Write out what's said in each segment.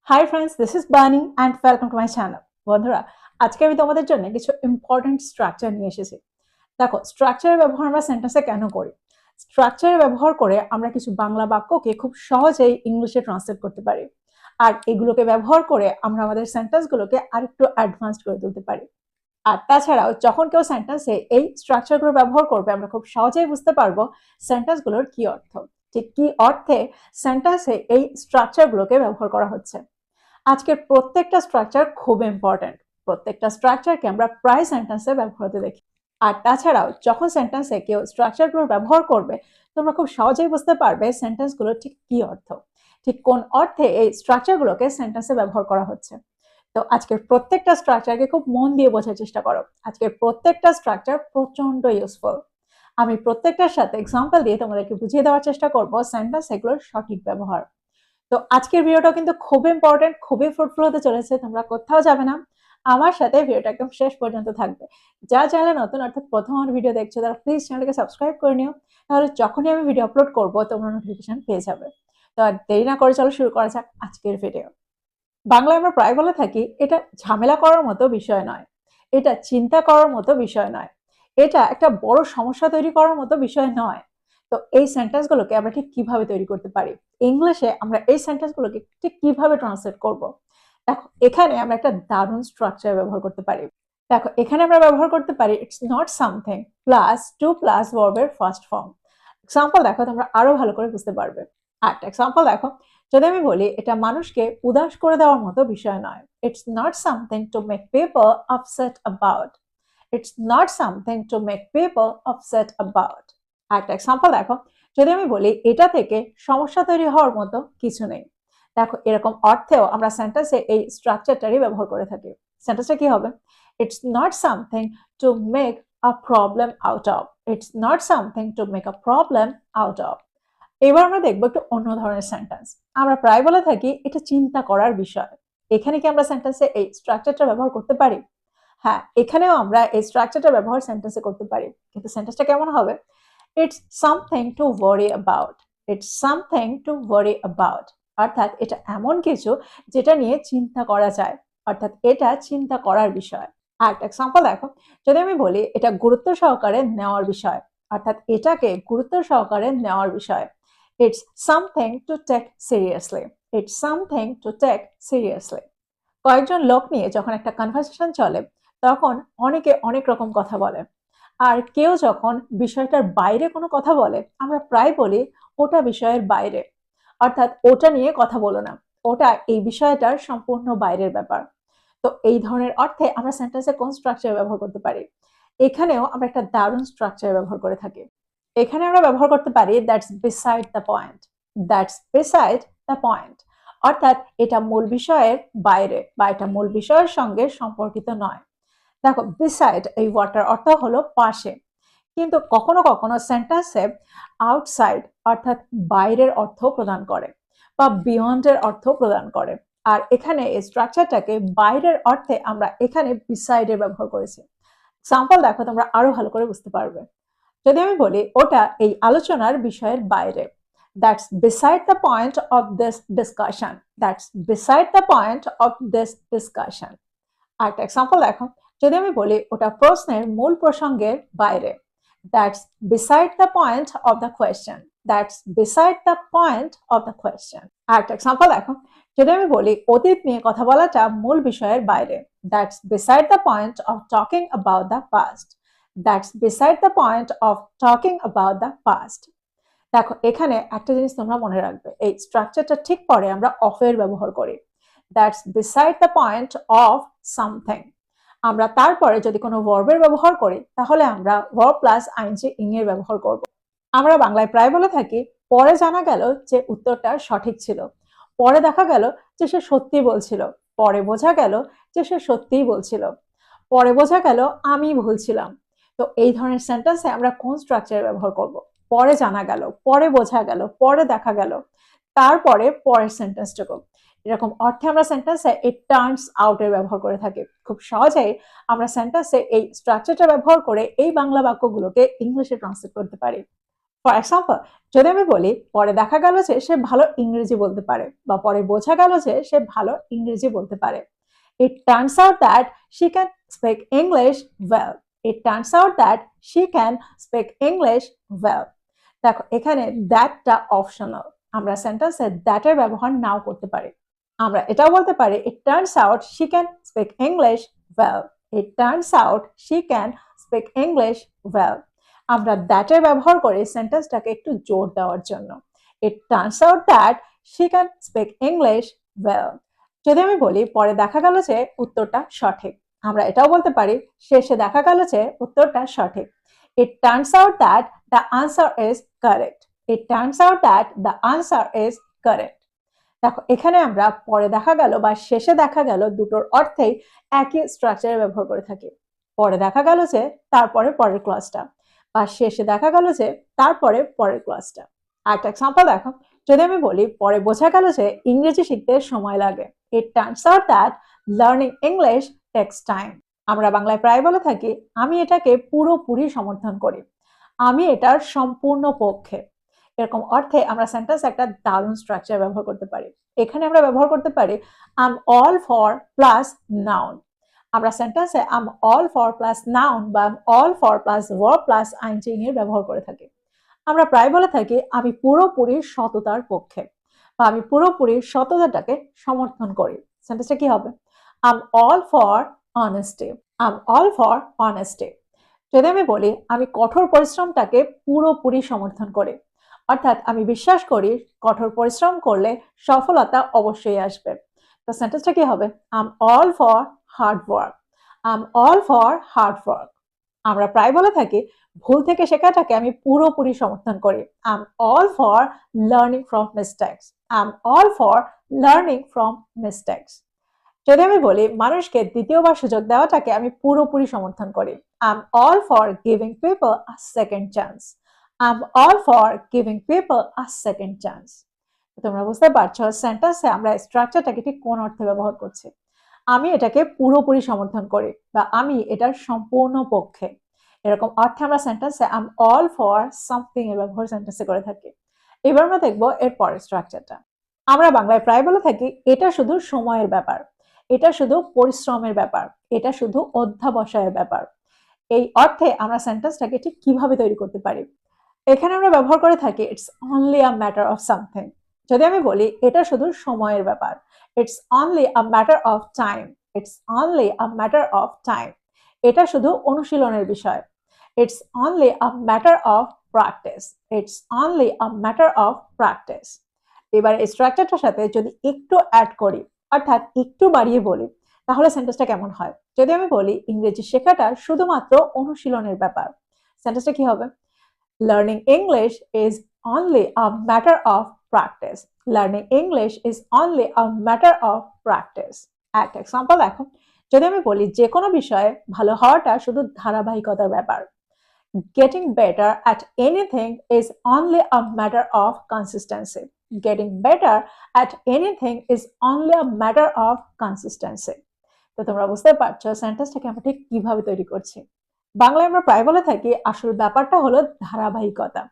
Hi friends, this is বানি and welcome to my channel. বন্ধুরা, আজকে আমি তোমাদের জন্য কিছু ইম্পর্টেন্ট স্ট্রাকচার নিয়ে এসেছি। দেখো, স্ট্রাকচারের ব্যবহার আমরা সেন্টেন্সে কেন করি? স্ট্রাকচারের ব্যবহার করে আমরা কিছু বাংলা বাক্যকে খুব সহজেই ইংলিশে ট্রান্সলেট করতে পারি। আর এগুলোকে ব্যবহার করে আমরা আমাদের সেন্টেন্সগুলোকে আরেকটু অ্যাডভান্সড করে তুলতে পারি। আর তাছাড়াও যখন কেউ সেন্টেন্সে এই স্ট্রাকচারগুলো ব্যবহার করবে, আমরা খুব সহজেই বুঝতে পারবো সেন্টেন্সগুলোর কি অর্থ, ঠিক কি অর্থে সেন্টেন্সে এই স্ট্রাকচারগুলোকে ব্যবহার করা হচ্ছে। আজকের প্রত্যেকটা স্ট্রাকচার খুব ইম্পর্টেন্ট। প্রত্যেকটা স্ট্রাকচারকে আমরা প্রায় সেন্টেন্সে ব্যবহার হতে দেখি। আর তাছাড়াও যখন সেন্টেন্সে কেউ স্ট্রাকচারগুলো ব্যবহার করবে, তোমরা খুব সহজেই বুঝতে পারবে সেন্টেন্সগুলো ঠিক কি অর্থ, ঠিক কোন অর্থে এই স্ট্রাকচারগুলোকে সেন্টেন্সে ব্যবহার করা হচ্ছে। তো আজকের প্রত্যেকটা স্ট্রাকচারকে খুব মন দিয়ে বোঝার চেষ্টা করো। আজকের প্রত্যেকটা স্ট্রাকচার প্রচন্ড ইউজফুল। আমি প্রত্যেকটার সাথে এক্সাম্পল দিয়ে তোমাদেরকে বুঝিয়ে দেওয়ার চেষ্টা করবো সেন্টেন্স এগুলোর সঠিক ব্যবহার। তো আজকের ভিডিওটা কিন্তু খুব ইম্পর্টেন্ট, খুবই ফ্রুটফুল হতে চলেছে। তোমরা কোথাও যাবে না, আমার সাথে ভিডিওটা একদম শেষ পর্যন্ত থাকবে। যা চ্যানেলে নতুন, অর্থাৎ প্রথম আমার ভিডিও দেখছো, তারা প্লিজ চ্যানেলটাকে সাবস্ক্রাইব করে নিও। তাহলে যখনই আমি ভিডিও আপলোড করবো তোমরা নোটিফিকেশন পেয়ে যাবে। তো আর দেরি না করে চলো শুরু করা যাক আজকের ভিডিও। বাংলায় আমরা প্রায় বলে থাকি, এটা ঝামেলা করার মতো বিষয় নয়, এটা চিন্তা করার মতো বিষয় নয়, এটা একটা বড় সমস্যা তৈরি করার মতো বিষয় নয়। তো এই সেন্টেন্সগুলোকে আমরা ঠিক কিভাবে তৈরি করতে পারি, ইংলিশে আমরা এই সেন্টেন্সগুলোকে ঠিক কিভাবে ট্রান্সলেট করব? দেখো, এখানে আমরা একটা দারুণ স্ট্রাকচার ব্যবহার করতে পারি। দেখো, এখানে আমরা ব্যবহার করতে পারি it's not something plus to plus ভার্বের ফার্স্ট ফর্ম। এক্সাম্পল দেখো, তোমরা আরো ভালো করে বুঝতে পারবে। একটা এক্সাম্পল দেখো, যদি আমি বলি এটা মানুষকে উদাস করে দেওয়ার মতো বিষয় নয়, it's not something to make people upset about. It's not something to make people upset about. একটা এক্সাম্পল দেখো, যদি আমি বলি এটা থেকে সমস্যা তৈরি হওয়ার মতো কিছু নেই। দেখো, এরকম অর্থেও আমরা সেন্টেন্সে এই স্ট্রাকচারটারই ব্যবহার করে থাকি। সেন্টেন্সটা কি হবে? It's not something to make a problem out of. It's not something to make a problem out of. এবার আমরা দেখবো একটু অন্য ধরনের সেন্টেন্স। আমরা প্রায় বলে থাকি এটা চিন্তা করার বিষয়। এখানে কি আমরা সেন্টেন্সে এই স্ট্রাকচারটা ব্যবহার করতে পারি? হ্যাঁ, এখানেও আমরা এই স্ট্রাকচারটা ব্যবহার সেন্টেন্সে করতে পারি, কিন্তু সেন্টেন্সটা কেমন হবে? It's something to worry about. It's something to worry about, অর্থাৎ এটা এমন কিছু যেটা নিয়ে চিন্তা করা যায়, অর্থাৎ এটা চিন্তা করার বিষয়। আর একটা এক্সাম্পল দেখো, যদি আমি বলি এটা গুরুত্ব সহকারে নেওয়ার বিষয়, অর্থাৎ এটাকে গুরুত্ব সহকারে নেওয়ার বিষয়। It's something to take seriously. It's something to take seriously. কয়েকজন লোক নিয়ে যখন একটা কনভারসেশন চলে, তখন অনেকে অনেক রকম কথা বলে। আর কেউ যখন বিষয়টার বাইরে কোনো কথা বলে, আমরা প্রায় বলি ওটা বিষয়ের বাইরে, অর্থাৎ ওটা নিয়ে কথা বলো না, ওটা এই বিষয়টার সম্পূর্ণ বাইরের ব্যাপার। তো এই ধরনের অর্থে আমরা সেন্টেন্সে কোন স্ট্রাকচার ব্যবহার করতে পারি? এখানেও আমরা একটা দারুণ স্ট্রাকচার ব্যবহার করে থাকি। এখানে আমরা ব্যবহার করতে পারি that's beside the point. That's beside the point, অর্থাৎ এটা মূল বিষয়ের বাইরে বা এটা মূল বিষয়ের সঙ্গে সম্পর্কিত নয়। দেখো, বিসাইড এই ওয়ার্ডটার অর্থ হলো পাশে, কিন্তু কখনো কখনো সেন্টেন্সে আউটসাইড অর্থাৎ বাইরের অর্থ প্রদান করে বা বিয়ন্ডের অর্থ প্রদান করে। আর এখানে এই স্ট্রাকচারটাকে বাইরের অর্থে আমরা এখানে বিসাইডের ব্যবহার করেছি। এক্সাম্পল দেখো, তোমরা আরো ভালো করে বুঝতে পারবে। যদি আমি বলি ওটা এই আলোচনার বিষয়ের বাইরে, that's beside the point of this discussion. That's beside the point of this discussion. আরেকটা এক্সাম্পল দেখো, যদি আমি বলি ওটা প্রশ্নের মূল প্রসঙ্গের বাইরে, that's beside the point of the question. That's beside the point of the question. আরেকটা এক্সাম্পল দেখো, যদি আমি বলি অতীত নিয়ে কথা বলাটা মূল বিষয়ের বাইরে, that's beside the point of talking about the past. That's beside the point of talking about the past. দেখো, এখানে একটা জিনিস তোমরা মনে রাখবে, এই স্ট্রাকচারটা ঠিক পরে আমরা অফের ব্যবহার করি। That's beside the point of something. আমরা তারপরে যদি কোনো ভার্বের ব্যবহার করি, তাহলে আমরা ভার্ব প্লাস আইএনজি ইং এর ব্যবহার করব। আমরা বাংলায় প্রায় বলে থাকি পরে জানা গেল যে উত্তরটা সঠিক ছিল, পরে দেখা গেল যে সে সত্যি বলছিল, পরে বোঝা গেল যে সে সত্যিই বলছিল, পরে বোঝা গেল আমি ভুলছিলাম। তো এই ধরনের সেন্টেন্সে আমরা কোন স্ট্রাকচার ব্যবহার করব? পরে জানা গেল, পরে বোঝা গেল, পরে দেখা গেল, তারপরে পরের সেন্টেন্সটুকু। এরকম অর্থে আমরা সেন্টেন্সে ইট টার্নস আউট এর ব্যবহার করে থাকি। খুব সহজেই আমরা সেন্টেন্সে এই স্ট্রাকচারটা ব্যবহার করে এই বাংলা বাক্যগুলোকে ইংলিশে ট্রান্সলেট করতে পারি। ফর এক্সাম্পল, যদি আমি বলি পরে দেখা গেল যে সে ভালো ইংরেজি বলতে পারে বা পরে বোঝা গেল যে সে ভালো ইংরেজি বলতে পারে। It turns out that she can speak English well. It turns out that she can speak English well. দেখো এখানে দ্যাটটা অপশনাল, আমরা সেন্টেন্সে দ্যাটের ব্যবহার নাও করতে পারি। আমরা এটাও বলতে পারি it turns out she can speak English well. It turns out she can speak English well. আমরা দ্যাটের ব্যবহার করি সেন্টেন্সটাকে একটু জোর দেওয়ার জন্য। It turns out that she can speak English well. যদি আমি বলি পরে দেখা গেল যে উত্তরটা সঠিক, আমরা এটাও বলতে পারি শেষে দেখা গেল যে উত্তরটা সঠিক। It turns out that the answer is correct. It turns out that the answer is correct. দেখো এখানে আমরা পরে দেখা গেল বা শেষে দেখা গেল দুটোর অর্থেই একই স্ট্রাকচারে ব্যবহার করে থাকি। পরে দেখা গেল যে তারপরে পরের ক্লাসটা, বা শেষে দেখা গেল যে তারপরে পরের ক্লাসটা। আরেকটা এক্সাম্পল দেখো, যদি আমি বলি পরে বোঝা গেল যে ইংরেজি শিখতে সময় লাগে। It turns out that learning English takes time. আমরা বাংলায় প্রায় বলে থাকি আমি এটাকে পুরোপুরি সমর্থন করি, আমি এটার সম্পূর্ণ পক্ষে। এরকম অর্থে আমরা সেন্টেন্স একটা দারুণ স্ট্রাকচার ব্যবহার করতে পারি। এখানে আমরা ব্যবহার করতে পারি I'm all for plus noun. আমরা সেন্টেন্সে I'm all for plus noun বা all for plus verb plus আইনজিং এর ব্যবহার করে থাকি। আমরা প্রায় বলে থাকি আমি পুরোপুরি সততার পক্ষে বা আমি পুরোপুরি সততাটাকে সমর্থন করি। সেন্টেন্সটা কি হবে? I'm all for honesty. I'm all for honesty. যদি আমি বলি আমি কঠোর পরিশ্রমটাকে পুরোপুরি সমর্থন করি, অর্থাৎ আমি বিশ্বাস করি কঠোর পরিশ্রম করলে সফলতা অবশ্যই আসবে। তো সেন্টেন্সটা কি হবে? I'm all for hard work. I'm all for hard work. আমরা প্রায় বলে থাকি ভুল থেকে শেখাটাকে আমি পুরোপুরি সমর্থন করি। I'm all for learning from mistakes. I'm all for learning from mistakes. যদি আমি বলি মানুষকে দ্বিতীয়বার সুযোগ দেওয়াটাকে আমি পুরোপুরি সমর্থন করি। I'm all for giving people a second chance. I'm all for giving people a second chance. তোমরা বুঝতে পারছো সেন্টেন্সে আমরা স্ট্রাকচারটাকে ঠিক কোন অর্থে ব্যবহার করছি। আমি এটাকে পুরোপুরি সমর্থন করি বা আমি এটার সম্পূর্ণ পক্ষে, এরকম অর্থে আমরা সেন্টেন্সে আম অল ফর সামথিং এর ব্যবহার সেন্টেন্সে করে থাকি। এবার আমরা দেখবো এর পরের স্ট্রাকচারটা। আমরা বাংলায় প্রায় বলে থাকি এটা শুধু সময়ের ব্যাপার, এটা শুধু পরিশ্রমের ব্যাপার, এটা শুধু অধ্যাবসায়ের ব্যাপার। এই অর্থে আমরা সেন্টেন্সটাকে ঠিক কিভাবে তৈরি করতে পারি? এখানে আমরা ব্যবহার করে থাকি it's only a matter of something. যদি আমি বলি এটা শুধু সময়ের ব্যাপার, it's only a matter of time. It's only a matter of time. এটা শুধু অনুশীলনের বিষয়। It's only a matter of practice. It's only a matter of practice. এবার এই স্ট্রাকচারটার সাথে যদি একটু অ্যাড করি, অর্থাৎ একটু বাড়িয়ে বলি, তাহলে সেন্টেন্সটা কেমন হয়? যদি আমি বলি ইংরেজি শেখাটা শুধুমাত্র অনুশীলনের ব্যাপার, সেন্টেন্সটা কি হবে? Learning English is only a matter of practice. Learning English is only a matter of practice. একটা এক্সাম্পল দেখো, যদি আমি বলি যে কোনো বিষয়ে ভালো হওয়াটা শুধু ধারাবাহিকতার ব্যাপার। Getting better at anything is only a matter of consistency. Getting better at anything is only a matter of consistency. তো তোমরা বুঝতে পারছো সেন্টেন্সটাকে আমরা ঠিক কিভাবে তৈরি করছি। বাংলায় আমরা প্রায় বলে থাকি আসল ব্যাপারটা হলো ধারাবাহিকতা,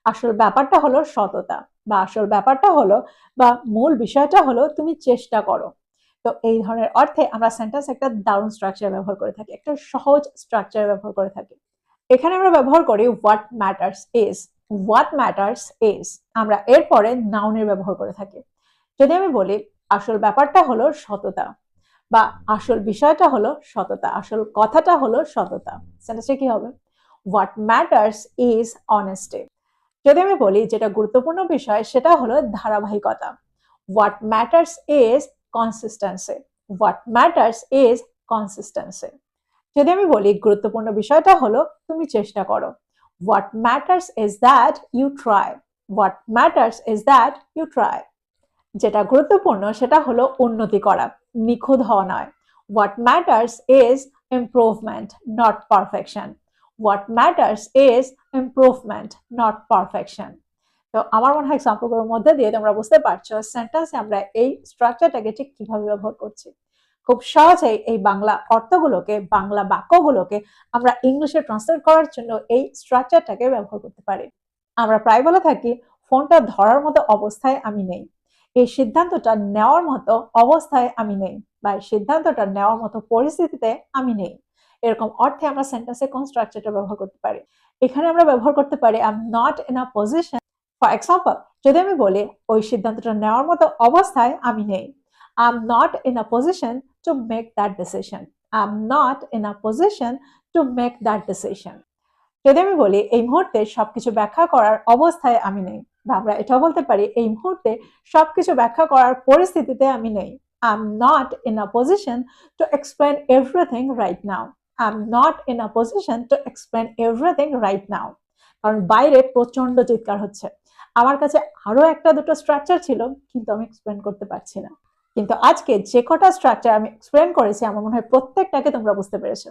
আসল ব্যাপারটা হলো সততা, বা আসল ব্যাপারটা হলো বা মূল বিষয়টা হলো তুমি চেষ্টা করো। তো এই ধরনের অর্থে আমরা সেন্টেন্স একটা দারুণ স্ট্রাকচার ব্যবহার করে থাকি, একটা সহজ স্ট্রাকচার ব্যবহার করে থাকি। এখানে আমরা ব্যবহার করি what matters is. What matters is আমরা এরপরে নাউনের ব্যবহার করে থাকি। যদি আমি বলি আসল ব্যাপারটা হলো সততা, বা আসল বিষয়টা হলো সততা, আসল কথাটা হলো সততা, সেন্টেন্সটা কি হবে? What matters is honesty. যদি আমি বলি যেটা গুরুত্বপূর্ণ বিষয় সেটা হলো ধারাবাহিকতা, what matters is consistency. What matters is consistency. যদি আমি বলি গুরুত্বপূর্ণ বিষয়টা হলো তুমি চেষ্টা করো, what matters is that you try. What matters is that you try. যেটা গুরুত্বপূর্ণ সেটা হলো উন্নতি করা, নিখুঁত হওয়া নয়। What matters is improvement, not perfection. What matters is improvement, not perfection. তো আমার মনে হয় এক্সাম্পলগুলোর মধ্যে দিয়ে তোমরা বুঝতে পারছো সেন্টেন্সে আমরা এই স্ট্রাকচারটাকে ঠিক কিভাবে ব্যবহার করছি। খুব সহজেই এই বাংলা অর্থগুলোকে, বাংলা বাক্যগুলোকে আমরা ইংলিশে ট্রান্সলেট করার জন্য এই স্ট্রাকচারটাকে ব্যবহার করতে পারি। আমরা প্রায় বলে থাকি ফোনটা ধরার মতো অবস্থায় আমি নেই, এই সিদ্ধান্তটা নেওয়ার মতো অবস্থায় আমি নেই, বা এই সিদ্ধান্তটা নেওয়ার মতো পরিস্থিতিতে আমি নেই। এরকম অর্থে আমরা সেন্টেন্সে কোন স্ট্রাকচারটা ব্যবহার করতে পারি? এখানে আমরা ব্যবহার করতে পারি I am not in a position. For example, যদি আমি বলি ওই সিদ্ধান্তটা নেওয়ার মতো অবস্থায় আমি নেই, I am not in a position to make that decision. I am not in a position to make that decision. যদি আমি বলি এই মুহূর্তে সবকিছু ব্যাখ্যা করার অবস্থায় আমি নেই, বা আমরা এটাও বলতে পারি এই মুহূর্তে সবকিছু ব্যাখ্যা করার পরিস্থিতিতে আমি নেই। I am not in a position to explain everything right now. I am not in a position to explain everything right now. কারণ বাইরে প্রচন্ড চিৎকার হচ্ছে, আমার কাছে আরো একটা দুটো স্ট্রাকচার ছিল কিন্তু আমি এক্সপ্লেন করতে পারছি না। কিন্তু আজকে যে কটা স্ট্রাকচার আমি এক্সপ্লেন করেছি আমার মনে হয় প্রত্যেকটাকে তোমরা বুঝতে পেরেছো।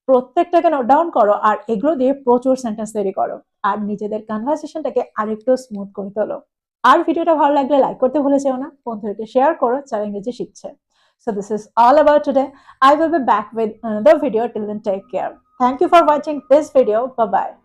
প্রত্যেকটাকে নোট ডাউন করো আর এগুলো দিয়ে প্রচুর সেন্টেন্স তৈরি করো আর নিজেদের কনভারসেশনটাকে আরেকটু স্মুথ করে তোলো। আর ভিডিওটা ভালো লাগলে লাইক করতে ভুলে যেও না, বন্ধুদেরকে শেয়ার করো যারা ইংরেজি শিখছে। So this is all about today. I will be back with another video. Till then, take care. Thank you for watching this video. Bye bye.